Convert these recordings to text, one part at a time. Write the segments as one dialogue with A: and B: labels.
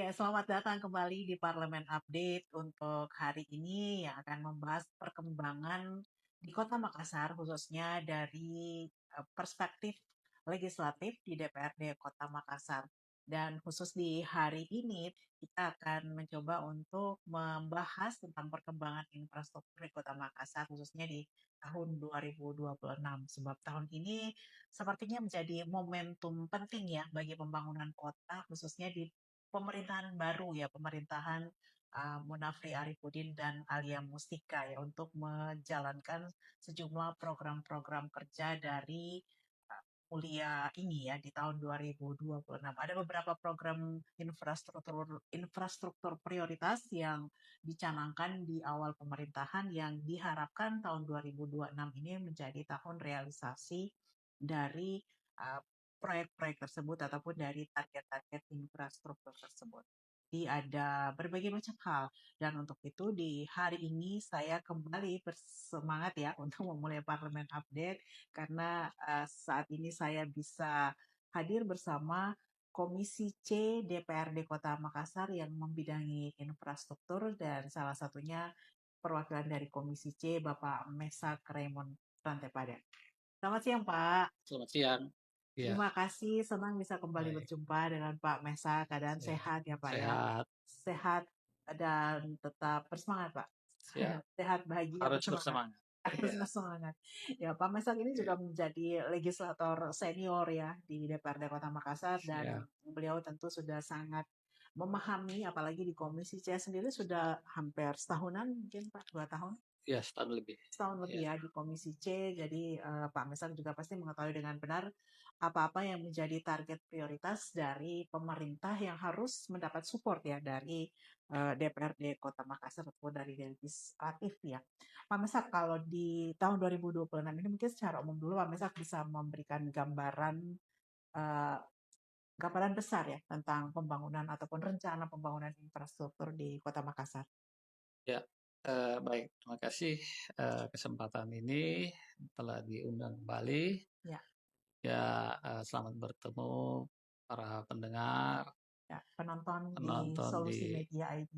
A: Ya, selamat datang kembali di Parlemen Update untuk hari ini yang akan membahas perkembangan di Kota Makassar, khususnya dari perspektif legislatif di DPRD Kota Makassar. Dan khusus di hari ini, kita akan mencoba untuk membahas tentang perkembangan infrastruktur di Kota Makassar, khususnya di tahun 2026. Sebab tahun ini sepertinya menjadi momentum penting ya bagi pembangunan kota, khususnya di pemerintahan baru ya, pemerintahan Munafri Arifudin dan Alia Mustika ya untuk menjalankan sejumlah program-program kerja dari Mulia ini ya di tahun 2026. Ada beberapa program infrastruktur prioritas yang dicanangkan di awal pemerintahan yang diharapkan tahun 2026 ini menjadi tahun realisasi dari uh, proyek-proyek tersebut ataupun dari target-target infrastruktur tersebut. Jadi ada berbagai macam hal dan untuk itu di hari ini saya kembali bersemangat ya untuk memulai Parlemen Update karena saat ini saya bisa hadir bersama Komisi C DPRD Kota Makassar yang membidangi infrastruktur dan salah satunya perwakilan dari Komisi C Bapak Mesak Raymond Rantepada. Selamat siang Pak.
B: Selamat siang. Ya,
A: Terima kasih, senang bisa kembali
B: baik.
A: berjumpa dengan Pak Mesa. Keadaan
B: Ya,
A: sehat ya Pak ya.
B: sehat.
A: Sehat dan tetap bersemangat Pak.
B: Siap.
A: Sehat, bahagia,
B: Harus
A: bersemangat.
B: bersemangat.
A: Harus
B: Ya,
A: bersemangat. Ya, Pak Mesak ini
B: ya,
A: juga menjadi legislator senior ya di DPRD Kota Makassar dan
B: siap.
A: beliau tentu sudah sangat memahami, apalagi di Komisi C sendiri sudah hampir setahunan mungkin Pak, 2 tahun
B: Ya, setahun lebih.
A: setahun lebih
B: Ya,
A: ya di Komisi C. Jadi Pak Mesak juga pasti mengetahui dengan benar apa-apa yang menjadi target prioritas dari pemerintah yang harus mendapat support ya dari DPRD Kota Makassar ataupun dari legislatif ya. Pak Mesak, kalau di tahun 2026 ini mungkin secara umum dulu Pak Mesak bisa memberikan eh, gambaran besar ya tentang pembangunan ataupun rencana pembangunan infrastruktur di Kota Makassar.
B: ya. Baik, terima kasih kesempatan ini telah diundang kembali.
A: Ya,
B: Ya, selamat bertemu para pendengar,
A: ya, penonton di
B: penonton di
A: Solusi Media ID.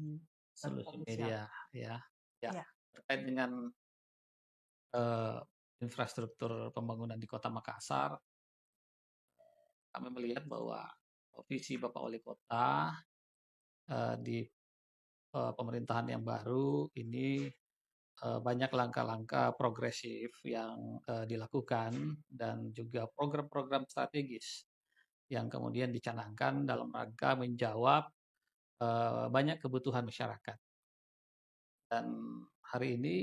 B: seluruh
A: Tentu siap.
B: media. Ya, ya.
A: Ya,
B: Terkait dengan eh, infrastruktur pembangunan di Kota Makassar, kami melihat bahwa visi Bapak Wali Kota di pemerintahan yang baru ini banyak langkah-langkah progresif yang dilakukan dan juga program-program strategis yang kemudian dicanangkan dalam rangka menjawab banyak kebutuhan masyarakat. Dan hari ini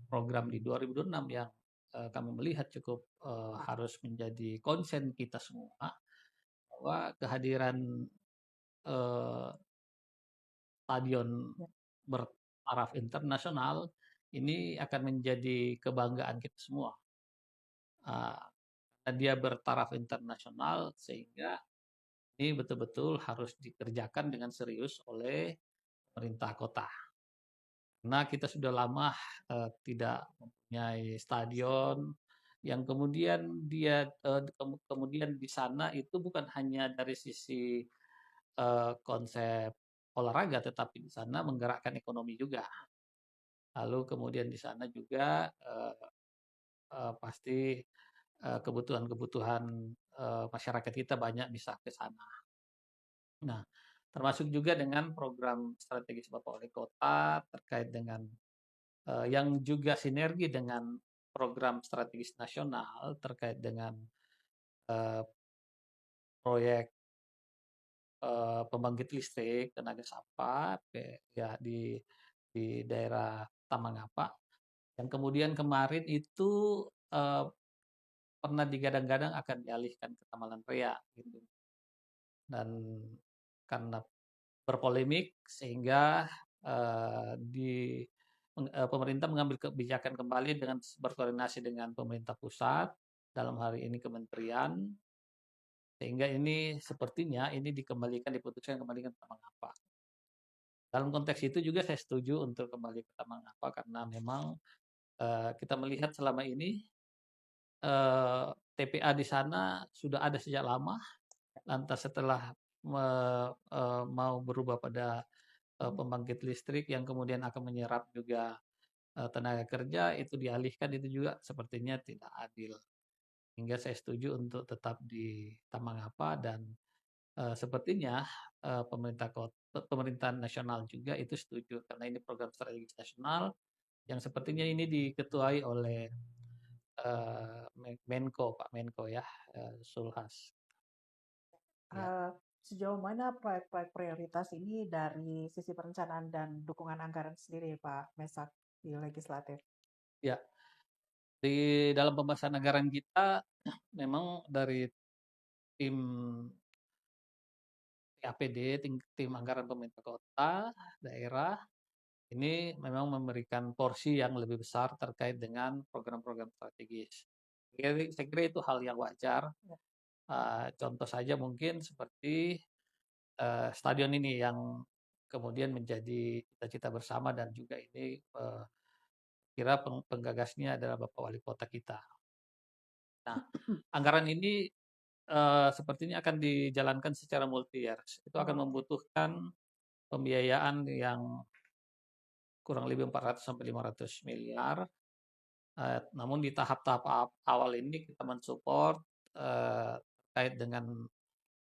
B: program di 2026 yang kami melihat cukup harus menjadi konsen kita semua bahwa kehadiran eh, stadion
A: ya,
B: bertaraf internasional ini akan menjadi kebanggaan kita semua. Dan dia bertaraf internasional sehingga ini betul-betul harus dikerjakan dengan serius oleh pemerintah kota. Karena kita sudah lama tidak mempunyai stadion yang kemudian kemudian di sana itu bukan hanya dari sisi konsep olahraga, tetapi di sana menggerakkan ekonomi juga. Lalu kemudian di sana juga pasti kebutuhan-kebutuhan masyarakat kita banyak bisa ke sana. Nah, termasuk juga dengan program strategis Bapak Wali Kota terkait dengan yang juga sinergi dengan program strategis nasional terkait dengan eh, proyek pembangkit listrik tenaga sampah ya di daerah Tamangapa yang kemudian kemarin itu eh, pernah digadang-gadang akan dialihkan ke Tamalan Raya gitu. Dan karena berpolemik sehingga pemerintah mengambil kebijakan kembali dengan berkoordinasi dengan pemerintah pusat dalam hari ini kementerian sehingga ini sepertinya ini diputuskan kembalikan ke Tamangapa. Dalam konteks itu juga saya setuju untuk kembali ke Tamangapa karena memang kita melihat selama ini TPA di sana sudah ada sejak lama. Lantas setelah mau berubah pada pembangkit listrik yang kemudian akan menyerap juga tenaga kerja, itu dialihkan, itu juga sepertinya tidak adil. Hingga saya setuju untuk tetap di Tamangapa dan sepertinya pemerintahan nasional juga itu setuju karena ini program strategis nasional yang sepertinya ini diketuai oleh Menko, Pak Menko ya, Sulhas. Ya,
A: Eh, Sejauh mana proyek-proyek prioritas ini dari sisi perencanaan dan dukungan anggaran sendiri, Pak Mesak, di legislatif?
B: ya. Di dalam pembahasan anggaran kita memang dari tim APD, tim anggaran pemerintah kota, daerah, ini memang memberikan porsi yang lebih besar terkait dengan program-program strategis. Saya kira itu hal yang wajar.
A: Ya.
B: Contoh saja mungkin seperti stadion ini yang kemudian menjadi cita-cita bersama dan juga ini kira penggagasnya adalah Bapak Wali Kota kita. Nah, anggaran ini sepertinya akan dijalankan secara multi years. Itu akan
A: Oh,
B: membutuhkan pembiayaan yang kurang lebih 400 sampai 500 miliar. Namun di tahap-tahap awal ini kita mensupport terkait dengan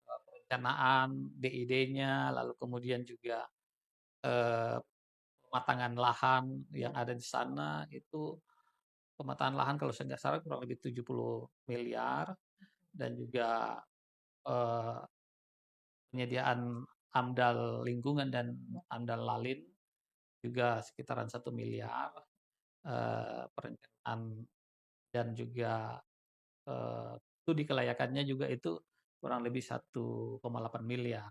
B: perencanaan, DID-nya, lalu kemudian juga eh, pematangan lahan yang ada di sana itu pematangan lahan kalau saya nggak salah kurang lebih 70 miliar dan juga eh, penyediaan AMDAL lingkungan dan
A: ya.
B: AMDAL lalin juga sekitaran 1 miliar, perencanaan dan juga studi kelayakannya juga itu kurang lebih 1,8 miliar.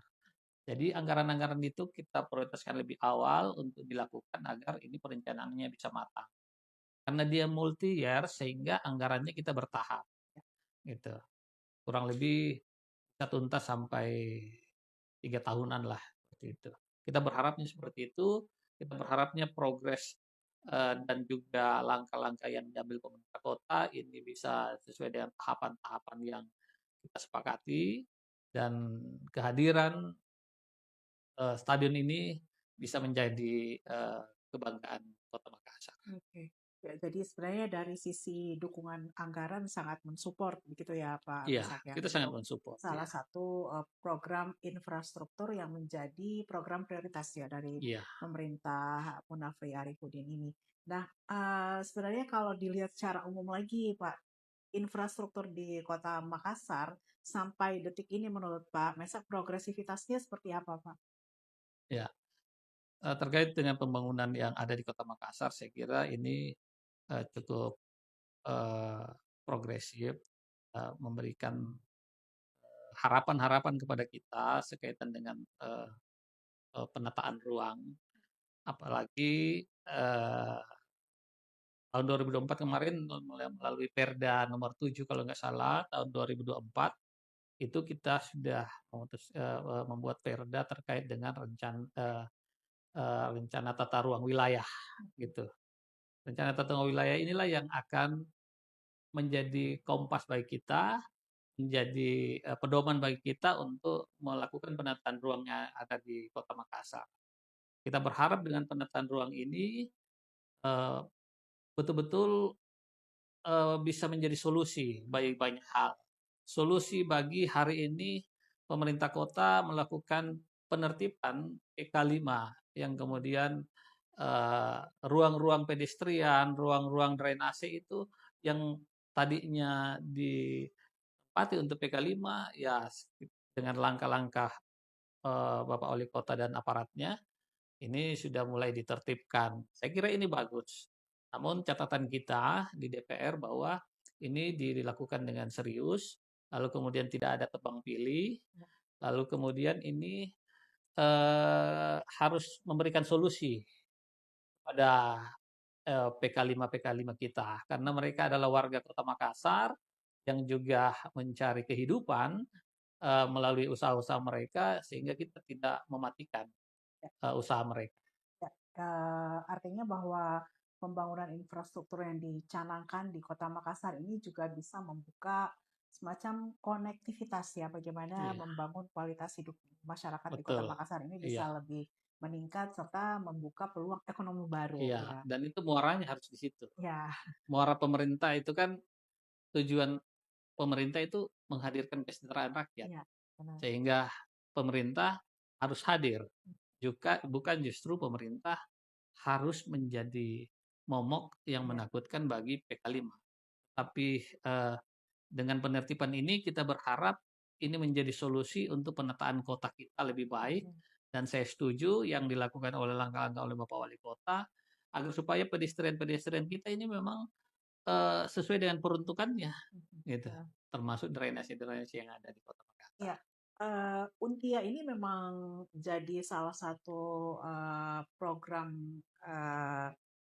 B: Jadi anggaran-anggaran itu kita prioritaskan lebih awal untuk dilakukan agar ini perencanaannya bisa matang. Karena dia multi year sehingga anggarannya kita bertahap gitu. Kurang lebih kita tuntas sampai 3 tahunan lah seperti itu. Kita berharapnya seperti itu. Kita berharapnya progres dan juga langkah-langkah yang diambil pemerintah kota ini bisa sesuai dengan tahapan-tahapan yang kita sepakati dan kehadiran stadion ini bisa menjadi kebanggaan Kota Makassar.
A: Oke. Ya, jadi sebenarnya dari sisi dukungan anggaran sangat mensupport begitu ya Pak
B: Iya,
A: Mesak ya
B: kita sangat
A: untuk
B: mensupport
A: salah
B: ya.
A: satu program infrastruktur yang menjadi program prioritas ya dari
B: Iya,
A: pemerintah Munafri Arifudin ini. Nah, sebenarnya kalau dilihat secara umum lagi Pak, infrastruktur di Kota Makassar sampai detik ini menurut Pak Mesak progresivitasnya seperti apa Pak?
B: ya. Terkait dengan pembangunan yang ada di Kota Makassar, saya kira ini cukup eh, progresif, memberikan harapan-harapan kepada kita sekaitan dengan penataan ruang. Apalagi tahun 2024 kemarin melalui Perda nomor 7 kalau nggak salah tahun 2024 itu kita sudah membuat Perda terkait dengan rencana tata ruang wilayah gitu. Rencana tata ruang wilayah inilah yang akan menjadi kompas bagi kita, menjadi pedoman bagi kita untuk melakukan penataan ruang yang ada di Kota Makassar. Kita berharap dengan penataan ruang ini eh, betul-betul bisa menjadi solusi bagi banyak hal. Solusi bagi hari ini pemerintah kota melakukan penertiban PK5 yang kemudian ruang-ruang pedestrian, ruang-ruang drainase itu yang tadinya ditempati untuk PK5 ya dengan langkah-langkah Bapak Wali Kota dan aparatnya ini sudah mulai ditertibkan. Saya kira ini bagus. Namun catatan kita di DPR bahwa ini dilakukan dengan serius, lalu kemudian tidak ada tebang pilih, lalu kemudian ini harus memberikan solusi pada PK5 kita karena mereka adalah warga Kota Makassar yang juga mencari kehidupan melalui usaha-usaha mereka sehingga kita tidak mematikan usaha mereka.
A: Ya, artinya bahwa pembangunan infrastruktur yang dicanangkan di Kota Makassar ini juga bisa membuka semacam konektivitas ya, bagaimana
B: Iya,
A: membangun kualitas hidup masyarakat di Kota
B: betul.
A: Makassar ini
B: Iya,
A: bisa lebih meningkat serta membuka peluang ekonomi baru
B: iya.
A: ya.
B: Dan itu muaranya harus di situ.
A: Ya,
B: Muara pemerintah itu kan tujuan pemerintah itu menghadirkan kesejahteraan rakyat.
A: ya, benar.
B: Sehingga pemerintah harus hadir. Juga bukan justru pemerintah harus menjadi momok yang
A: Ya,
B: menakutkan bagi PK5. Tapi dengan penertiban ini kita berharap ini menjadi solusi untuk penataan kota kita lebih baik
A: ya,
B: dan saya setuju yang dilakukan oleh langkah-langkah oleh Bapak Wali Kota agar supaya pedestrian-pedestrian kita ini memang sesuai dengan peruntukannya gitu.
A: ya.
B: Termasuk drainase-drainase yang ada di Kota Makassar.
A: Ya, Untia ini memang jadi salah satu program eh,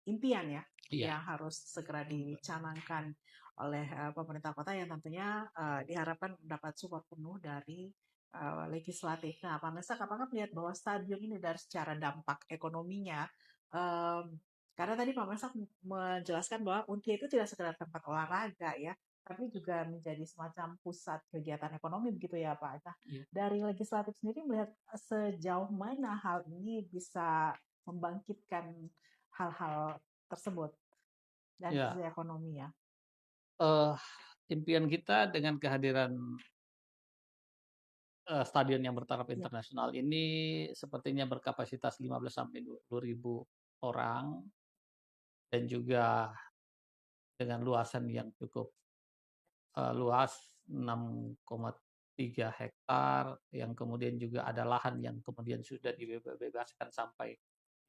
A: impian ya,
B: Iya,
A: yang harus segera dicanangkan oleh pemerintah kota yang tentunya diharapkan mendapat support penuh dari legislatif. Nah, Pak Mesak, apakah melihat bahwa stadion ini dari secara dampak ekonominya, em, karena tadi Pak Mesak menjelaskan bahwa Untia itu tidak sekedar tempat olahraga ya, tapi juga menjadi semacam pusat kegiatan ekonomi begitu ya Pak. Nah,
B: iya.
A: dari legislatif sendiri melihat sejauh mana hal ini bisa membangkitkan hal-hal tersebut dari
B: Ya,
A: sisi ekonomi ya.
B: eh, impian kita dengan kehadiran stadion yang bertaraf
A: Ya,
B: internasional ini sepertinya berkapasitas 15 sampai 20 ribu orang dan juga dengan luasan yang cukup luas 6,3 hektar yang kemudian juga ada lahan yang kemudian sudah dibebaskan sampai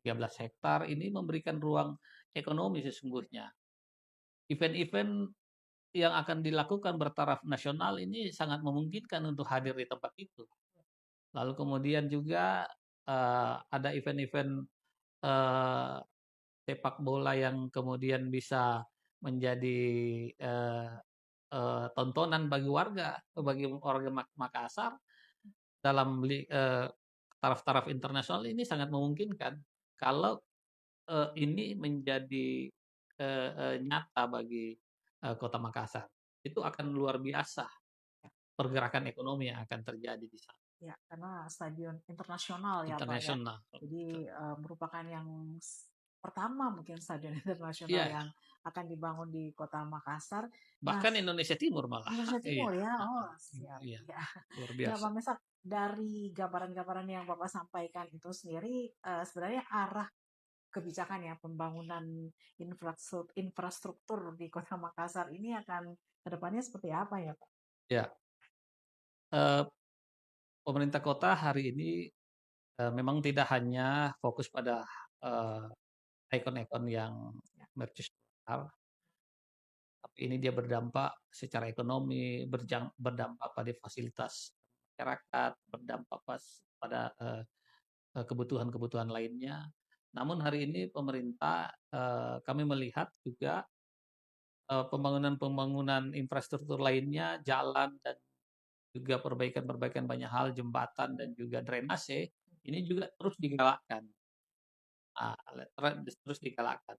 B: 13 hektar ini memberikan ruang ekonomi sesungguhnya. Event-event yang akan dilakukan bertaraf nasional ini sangat memungkinkan untuk hadir di tempat itu. Lalu kemudian juga ada event-event eh, sepak bola yang kemudian bisa menjadi eh, tontonan bagi warga Makassar dalam taraf-taraf internasional ini sangat memungkinkan kalau ini menjadi nyata bagi Kota Makassar. Itu akan luar biasa pergerakan ekonomi yang akan terjadi di sana.
A: ya, karena stadion internasional ya Pak ya.
B: Internasional.
A: Jadi merupakan yang pertama mungkin stadion internasional
B: Iya,
A: yang akan dibangun di Kota Makassar. Nah,
B: bahkan Indonesia Timur malah.
A: Indonesia
B: Iya,
A: Timur ya. Oh, siap.
B: iya,
A: Ya.
B: luar
A: Ya,
B: biasa.
A: Pak Mesak, dari gambaran-gambaran yang Bapak sampaikan itu sendiri, sebenarnya arah kebijakan ya pembangunan infrastruktur di Kota Makassar ini akan kedepannya seperti apa ya, Pak?
B: Ya, eh, pemerintah kota hari ini memang tidak hanya fokus pada eh, ikon-ikon yang mercusuar, tapi ini dia berdampak secara ekonomi, berdampak pada fasilitas masyarakat, berdampak pada kebutuhan-kebutuhan lainnya. Namun hari ini pemerintah kami melihat juga pembangunan-pembangunan infrastruktur lainnya, jalan dan juga perbaikan-perbaikan banyak hal, jembatan dan juga drainase, ini juga terus digalakkan. Ah, terus digalakkan.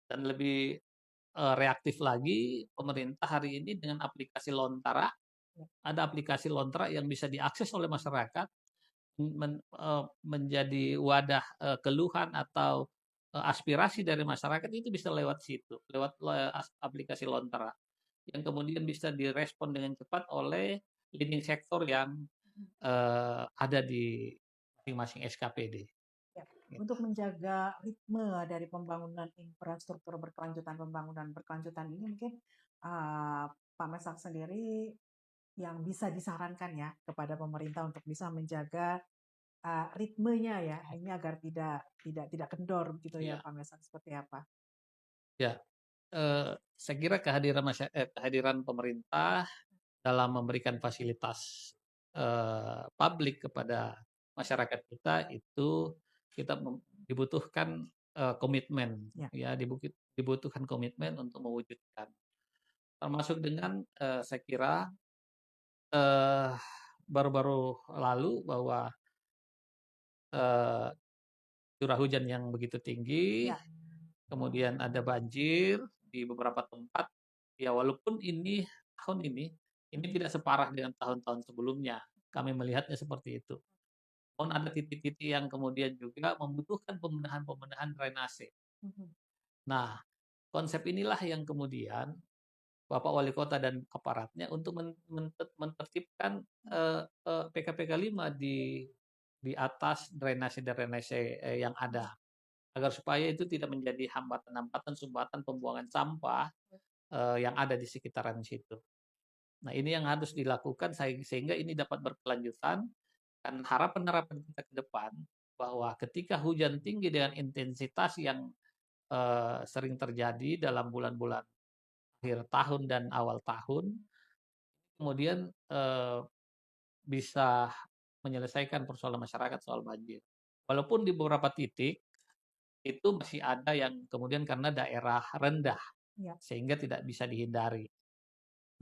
B: Dan lebih reaktif lagi pemerintah hari ini dengan aplikasi Lontara, ada aplikasi Lontara yang bisa diakses oleh masyarakat menjadi wadah keluhan atau aspirasi dari masyarakat itu bisa lewat situ, lewat aplikasi Lontara yang kemudian bisa direspon dengan cepat oleh leading sektor yang ada di masing-masing SKPD.
A: Ya,
B: Gitu.
A: untuk menjaga ritme dari pembangunan infrastruktur pembangunan berkelanjutan ini mungkin Pak Mesak sendiri yang bisa disarankan ya kepada pemerintah untuk bisa menjaga ritmenya ya ini agar tidak kendor gitu ya
B: Ya,
A: Pak Mesak seperti apa?
B: ya. Saya kira kehadiran pemerintah dalam memberikan fasilitas publik kepada masyarakat kita itu kita dibutuhkan komitmen
A: Ya,
B: ya dibutuhkan komitmen untuk mewujudkan termasuk dengan saya kira eh, baru-baru lalu bahwa eh, curah hujan yang begitu tinggi
A: ya,
B: kemudian ada banjir di beberapa tempat ya walaupun ini tahun ini ini tidak separah dengan tahun-tahun sebelumnya. Kami melihatnya seperti itu. Namun ada titik-titik yang kemudian juga membutuhkan pembenahan-pembenahan drainase.
A: Mhm.
B: Nah, konsep inilah yang kemudian Bapak Wali Kota dan aparatnya untuk menertibkan PKPK 5 di atas drainase-drainase yang ada, agar supaya itu tidak menjadi hambatan-hambatan sumbatan pembuangan sampah yang ada di sekitaran situ. Nah, ini yang harus dilakukan sehingga ini dapat berkelanjutan, dan harapan-harapan kita ke depan bahwa ketika hujan tinggi dengan intensitas yang sering terjadi dalam bulan-bulan akhir tahun dan awal tahun, kemudian bisa menyelesaikan persoalan masyarakat soal banjir. Walaupun di beberapa titik itu masih ada yang kemudian karena daerah rendah
A: Ya.
B: sehingga tidak bisa dihindari.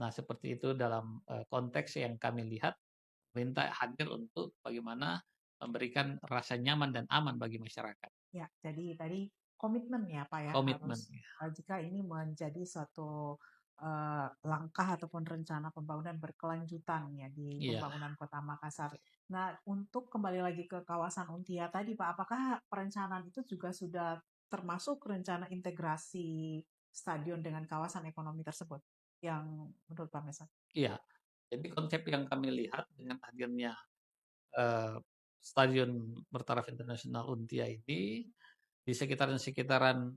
B: Nah, seperti itu dalam konteks yang kami lihat, pemerintah hadir untuk bagaimana memberikan rasa nyaman dan aman bagi masyarakat.
A: Ya, jadi tadi komitmen ya Pak ya,
B: Komitmen.
A: harus jika ini menjadi suatu langkah ataupun rencana pembangunan berkelanjutan ya di
B: Iya.
A: pembangunan Kota Makassar. Nah, untuk kembali lagi ke kawasan Untia tadi Pak, apakah perencanaan itu juga sudah termasuk rencana integrasi stadion dengan kawasan ekonomi tersebut yang menurut Pak Mesa?
B: Iya. Jadi konsep yang kami lihat dengan hadirnya Stadion Bertaraf Internasional Untia ini, di sekitaran-sekitaran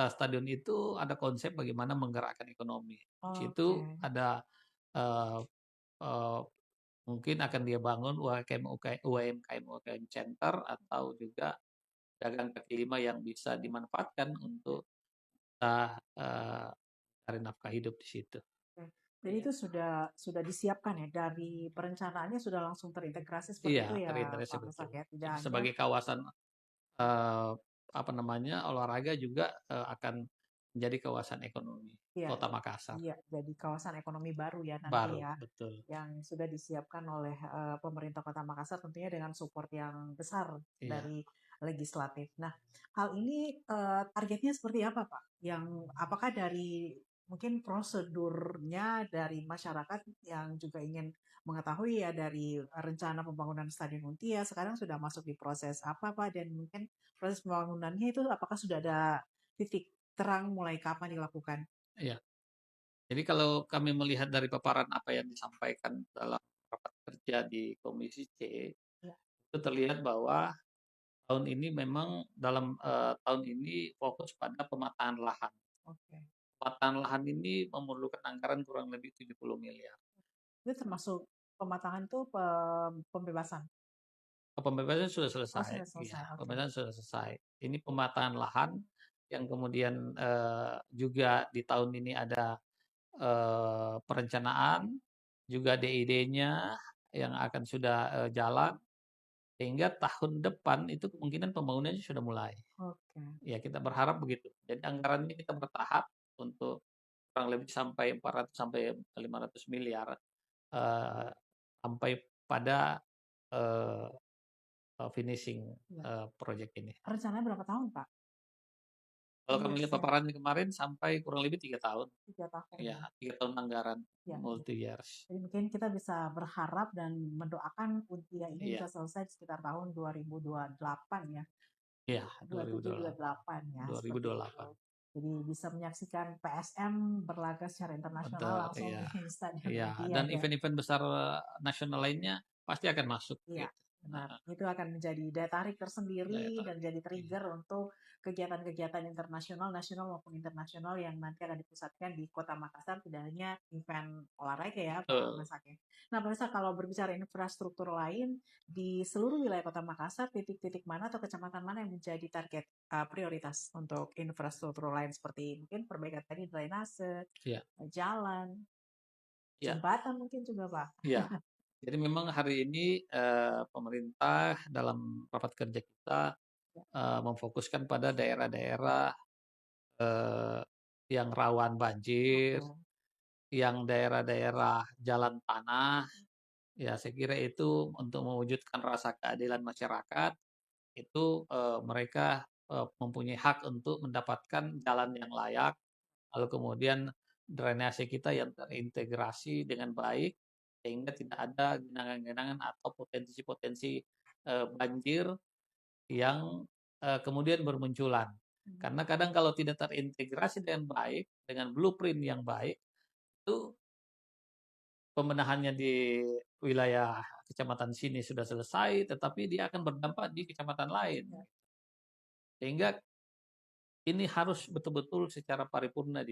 B: stadion itu ada konsep bagaimana menggerakkan ekonomi. Di
A: Oke.
B: situ ada eh, eh, mungkin akan dia bangun UMKM Center atau juga dagang kaki lima yang bisa dimanfaatkan untuk kita cari nafkah hidup di situ.
A: Oke. Jadi itu sudah disiapkan ya dari perencanaannya sudah langsung terintegrasi seperti
B: Iya,
A: itu ya
B: terintegrasi
A: Pak
B: betul.
A: Mesak ya, tidak
B: Jadi
A: hanya
B: sebagai kawasan apa namanya, olahraga juga akan menjadi kawasan ekonomi
A: iya,
B: Kota Makassar.
A: iya jadi kawasan ekonomi baru ya nanti
B: Baru,
A: ya
B: betul.
A: yang sudah disiapkan oleh pemerintah Kota Makassar tentunya dengan support yang besar
B: Iya.
A: dari legislatif. Nah, hal ini targetnya seperti apa Pak? Yang apakah dari mungkin prosedurnya dari masyarakat yang juga ingin mengetahui ya dari rencana pembangunan Stadion Untia sekarang sudah masuk di proses apa Pak dan mungkin proses pembangunannya itu apakah sudah ada titik terang mulai kapan dilakukan?
B: Iya. Jadi kalau kami melihat dari paparan apa yang disampaikan dalam rapat kerja di Komisi C,
A: Ya,
B: itu terlihat bahwa tahun ini memang dalam tahun ini fokus pada pemataan lahan.
A: oke.
B: Pemataan lahan ini memerlukan anggaran kurang lebih 70 miliar.
A: Itu termasuk pematangan tuh pembebasan.
B: Pembebasan sudah
A: Oh,
B: selesai,
A: sudah
B: iya,
A: selesai. Oke.
B: pembebasan sudah selesai. Ini pemataan lahan yang kemudian juga di tahun ini ada perencanaan, juga DID-nya yang akan sudah jalan, sehingga tahun depan itu kemungkinan pembangunannya sudah mulai.
A: Oke.
B: Ya, kita berharap begitu. Jadi anggaran ini kita bertahap untuk kurang lebih sampai 400 sampai 500 miliar eh, sampai pada eh, finishing
A: Ya.
B: proyek ini.
A: Rencananya berapa tahun, Pak?
B: Kalau kami lihat
A: Lulusnya
B: paparan kemarin sampai kurang lebih 3 tahun.
A: 3 tahun
B: Ya,
A: ya.
B: 3 tahun anggaran
A: Ya.
B: multi years.
A: Jadi mungkin kita bisa berharap dan mendoakan Untia ini
B: Iya,
A: bisa selesai di sekitar tahun 2028 ya.
B: iya,
A: 27, 28 ya, seperti itu.
B: 2028.
A: Jadi bisa menyaksikan PSM berlaga secara internasional
B: Betul,
A: langsung
B: iya.
A: di Stadion
B: Iya,
A: Untia
B: dan
A: ya.
B: event-event besar nasional lainnya pasti akan masuk
A: Iya,
B: gitu.
A: benar.
B: Heeh,
A: Itu akan menjadi daya tarik tersendiri
B: daya
A: dan
B: tarik.
A: jadi
B: Iya,
A: trigger untuk kegiatan-kegiatan internasional, nasional maupun internasional yang nanti akan dipusatkan di Kota Makassar, tidak hanya event olahraga ya, Pak
B: betul.
A: Masak ya. Nah, Pak Masak, kalau berbicara infrastruktur lain, di seluruh wilayah Kota Makassar, titik-titik mana atau kecamatan mana yang menjadi target prioritas untuk infrastruktur lain seperti mungkin perbaikan tadi drainase,
B: Iya,
A: jalan,
B: iya,
A: jembatan mungkin juga, Pak.
B: iya. Jadi memang hari ini pemerintah dalam rapat kerja kita
A: Ya,
B: memfokuskan pada daerah-daerah eh, yang rawan banjir,
A: oke.
B: yang daerah-daerah jalan tanah. Ya, saya kira itu untuk mewujudkan rasa keadilan masyarakat, itu mereka mempunyai hak untuk mendapatkan jalan yang layak, lalu kemudian drainase kita yang terintegrasi dengan baik sehingga tidak ada genangan-genangan atau potensi-potensi banjir yang kemudian bermunculan. Karena kadang kalau tidak terintegrasi dengan baik, dengan blueprint yang baik, itu pembenahannya di wilayah kecamatan sini sudah selesai, tetapi dia akan berdampak di kecamatan lain. Sehingga ini harus betul-betul secara paripurna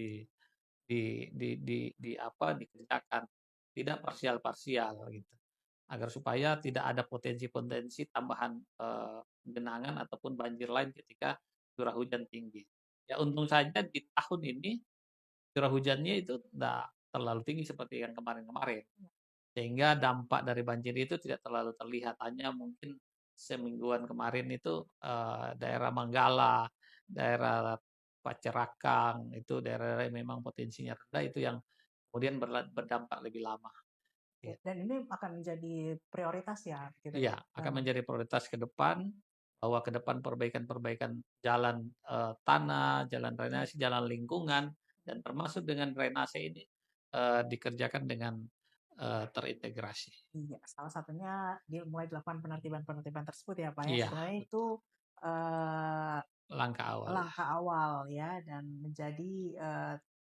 B: dikerjakan, tidak parsial-parsial gitu. Agar supaya tidak ada potensi-potensi tambahan genangan ataupun banjir lain ketika curah hujan tinggi. Ya untung saja di tahun ini curah hujannya itu tidak terlalu tinggi seperti yang kemarin-kemarin. Sehingga dampak dari banjir itu tidak terlalu terlihat. Hanya mungkin semingguan kemarin itu daerah Manggala, daerah Pacerakang, itu daerah yang memang potensinya rendah itu yang kemudian berdampak lebih lama.
A: Dan ini akan menjadi prioritas ya, gitu
B: Iya,
A: ya.
B: akan menjadi prioritas ke depan, bahwa ke depan perbaikan-perbaikan jalan tanah, jalan drainase, jalan lingkungan, dan termasuk dengan drainase ini dikerjakan dengan terintegrasi.
A: Iya, salah satunya mulai dilakukan penertiban-penertiban tersebut ya Pak ya.
B: Iya,
A: Sebenarnya itu
B: betul. Langkah awal.
A: langkah awal ya dan menjadi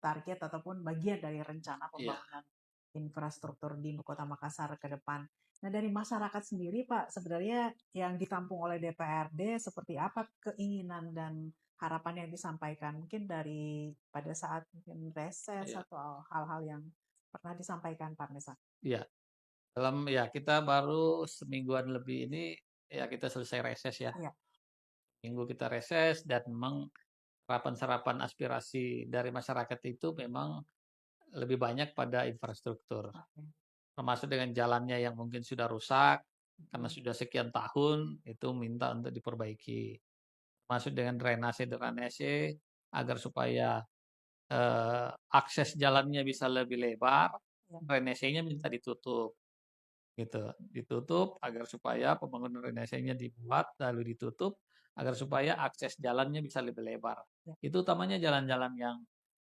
A: target ataupun bagian dari rencana
B: Iya.
A: pembangunan infrastruktur di Kota Makassar ke depan. Nah dari masyarakat sendiri Pak, sebenarnya yang ditampung oleh DPRD seperti apa keinginan dan harapan yang disampaikan? Mungkin dari pada saat mungkin reses
B: Iya.
A: atau hal-hal yang pernah disampaikan Pak Nesa.
B: Iya. Kita baru semingguan lebih ini ya kita selesai reses ya.
A: Iya.
B: Minggu kita reses dan memang serapan-serapan aspirasi dari masyarakat itu memang lebih banyak pada infrastruktur. Termasuk dengan jalannya yang mungkin sudah rusak karena sudah sekian tahun itu minta untuk diperbaiki. Termasuk dengan drainase agar supaya akses jalannya bisa lebih lebar, drainasenya minta ditutup. Gitu, ditutup agar supaya pembangunan drainasenya dibuat lalu ditutup agar supaya akses jalannya bisa lebih lebar. Itu utamanya jalan-jalan yang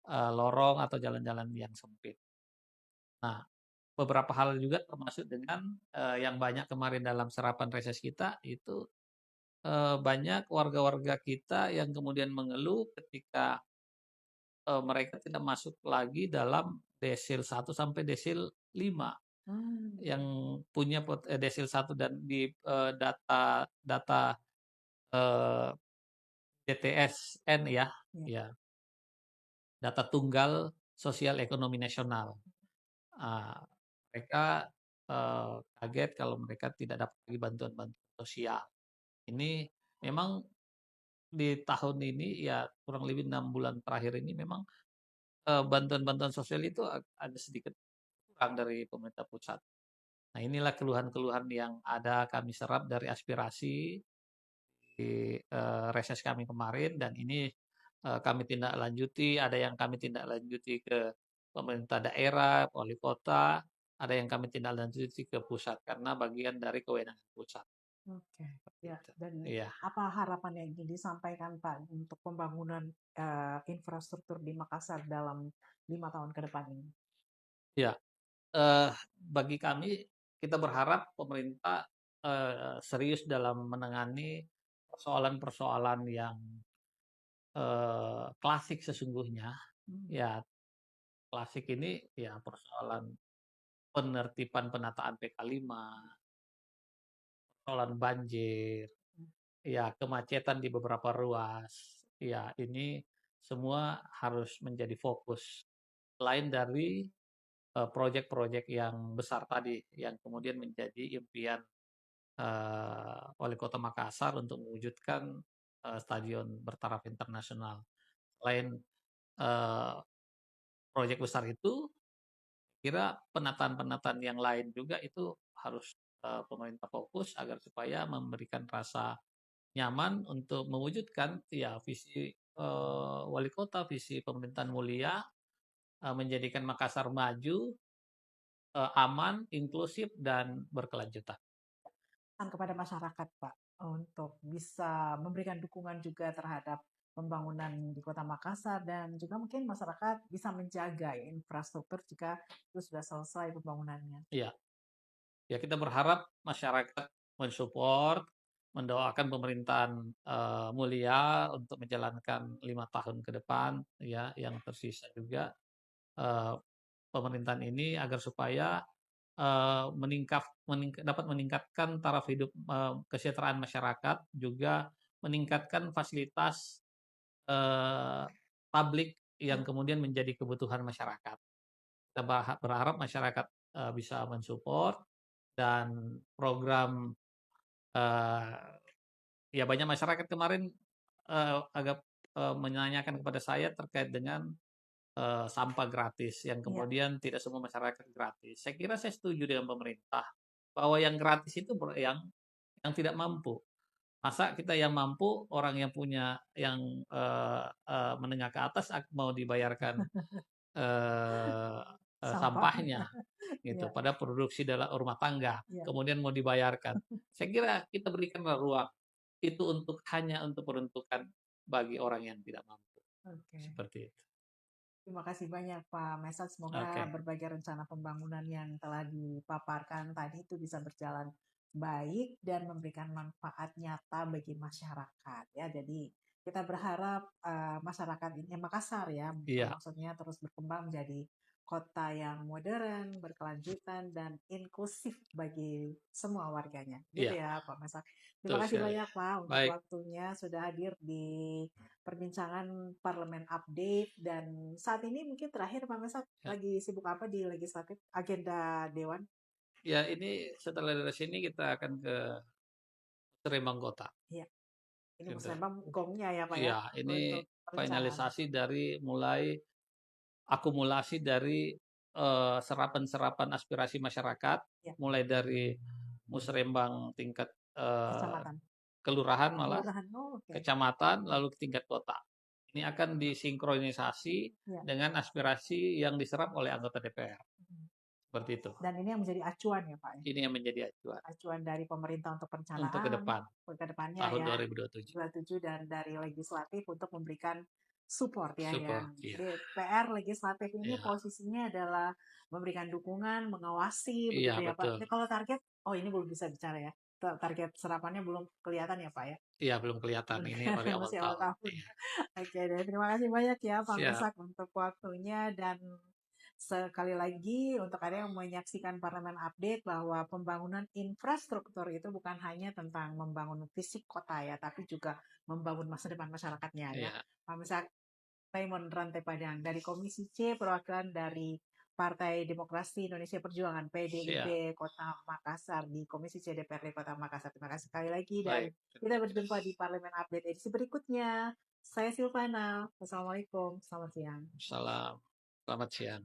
B: lorong atau jalan-jalan yang sempit. Nah, beberapa hal juga termasuk dengan yang banyak kemarin dalam serapan reses kita itu banyak warga-warga kita yang kemudian mengeluh ketika mereka tidak masuk lagi dalam desil 1 sampai desil 5 yang punya desil 1 dan di data DTSN ya, ya data tunggal sosial ekonomi nasional. Mereka kaget kalau mereka tidak dapat lagi bantuan-bantuan sosial. Ini memang di tahun ini ya kurang lebih 6 bulan terakhir ini memang bantuan-bantuan sosial itu ada sedikit kurang dari pemerintah pusat. Nah inilah keluhan-keluhan yang ada kami serap dari aspirasi di reses kami kemarin dan ini kami tindak lanjuti, ada yang kami tindak lanjuti ke pemerintah daerah, wali kota, ada yang kami tindak lanjuti ke pusat karena bagian dari kewenangan pusat.
A: Oke, ya. Dan
B: Iya.
A: apa harapan yang ingin disampaikan Pak untuk pembangunan infrastruktur di Makassar dalam 5 tahun ke depan ini?
B: Ya, bagi kami kita berharap pemerintah serius dalam menangani persoalan-persoalan yang klasik sesungguhnya. Ya, klasik ini ya persoalan penertiban penataan PK5, persoalan banjir, ya kemacetan di beberapa ruas. Ya, ini semua harus menjadi fokus. Selain dari proyek-proyek yang besar tadi yang kemudian menjadi impian Wali Kota Makassar untuk mewujudkan stadion bertaraf internasional. Selain uh, proyek besar itu, kira penataan-penataan yang lain juga itu harus pemerintah fokus agar supaya memberikan rasa nyaman untuk mewujudkan ya visi wali kota, visi pemerintahan mulia menjadikan Makassar maju, aman, inklusif dan berkelanjutan.
A: Kepada masyarakat Pak untuk bisa memberikan dukungan juga terhadap pembangunan di Kota Makassar dan juga mungkin masyarakat bisa menjaga ya, infrastruktur jika itu sudah selesai pembangunannya.
B: Iya, ya kita berharap masyarakat mensupport, mendoakan pemerintahan mulia untuk menjalankan 5 tahun ke depan, ya, yang tersisa juga eh, pemerintahan ini agar supaya dapat meningkatkan taraf hidup kesejahteraan masyarakat, juga meningkatkan fasilitas eh, publik yang
A: Ya,
B: kemudian menjadi kebutuhan masyarakat. Kita berharap masyarakat bisa mensupport dan program eh, ya banyak masyarakat kemarin agak menanyakan kepada saya terkait dengan sampah gratis yang
A: iya.
B: kemudian tidak semua masyarakat gratis. Saya kira saya setuju dengan pemerintah bahwa yang gratis itu yang tidak mampu. Masa kita yang mampu, orang yang punya yang menengah ke atas mau dibayarkan eh,
A: Sampah.
B: sampahnya gitu
A: Ya,
B: pada produksi dalam rumah tangga,
A: ya.
B: kemudian mau dibayarkan. Saya kira kita berikanlah ruang itu hanya untuk peruntukan bagi orang yang tidak mampu.
A: Oke.
B: Seperti itu.
A: Terima kasih banyak Pak Mesat. Semoga
B: Oke.
A: berbagai rencana pembangunan yang telah dipaparkan tadi itu bisa berjalan baik dan memberikan manfaat nyata bagi masyarakat ya. Jadi kita berharap masyarakat ini Makassar ya,
B: Iya,
A: maksudnya terus berkembang menjadi kota yang modern, berkelanjutan dan inklusif bagi semua warganya. Gitu
B: iya,
A: ya Pak Mesat. Terima
B: betul
A: kasih
B: sekali.
A: banyak Pak untuk
B: Baik,
A: waktunya sudah hadir di perbincangan parlemen update dan saat ini mungkin terakhir Pak Mesak
B: ya.
A: lagi sibuk apa di legislatif agenda Dewan?
B: Ya, ini setelah dari sini kita akan ke Serembang Kota.
A: Ya, ini
B: Gitu.
A: musrembang gongnya ya Pak ya
B: Iya, ini
A: untuk perencanaan.
B: finalisasi dari mulai akumulasi dari serapan-serapan aspirasi masyarakat,
A: Ya,
B: mulai dari musrembang tingkat
A: kecamatan,
B: kelurahan malah,
A: kelurahan. Oh, oke.
B: kecamatan, lalu ke tingkat kota. Ini akan disinkronisasi
A: Ya.
B: dengan aspirasi yang diserap oleh anggota DPR. Seperti itu.
A: Dan ini yang menjadi acuan ya Pak ya.
B: Ini yang menjadi acuan
A: Acuan dari pemerintah untuk
B: untuk ke
A: perencanaan
B: depan,
A: ke depannya
B: tahun
A: ya
B: 2027.
A: 27 dan dari legislatif untuk memberikan support ya
B: Support,
A: yang
B: ya.
A: DPR legislatif ini
B: Ya,
A: posisinya adalah memberikan dukungan, mengawasi
B: iya
A: begitu ya Pak.
B: betul.
A: Ini kalau target, oh ini belum bisa bicara ya. Target serapannya belum kelihatan ya Pak ya.
B: Iya, belum kelihatan. Ini baru awal
A: Masih awal
B: tahun.
A: tahun.
B: Iya.
A: Oke deh, terima kasih banyak ya Pak
B: Siap.
A: Mesak untuk waktunya dan sekali lagi untuk ada yang menyaksikan Parlemen Update bahwa pembangunan infrastruktur itu bukan hanya tentang membangun fisik kota ya, tapi juga membangun masa depan masyarakatnya ya.
B: Iya,
A: Pak Mesak Raymond Rantai Padang dari Komisi C perwakilan dari Partai Demokrasi Indonesia Perjuangan
B: siap.
A: PDIP Kota Makassar di Komisi C DPRD Kota Makassar. Terima kasih sekali lagi dan
B: Baik.
A: kita berjumpa di Parlemen Update edisi berikutnya. Saya Silvana. Wassalamualaikum. Selamat siang.
B: Salam. Selamat siang.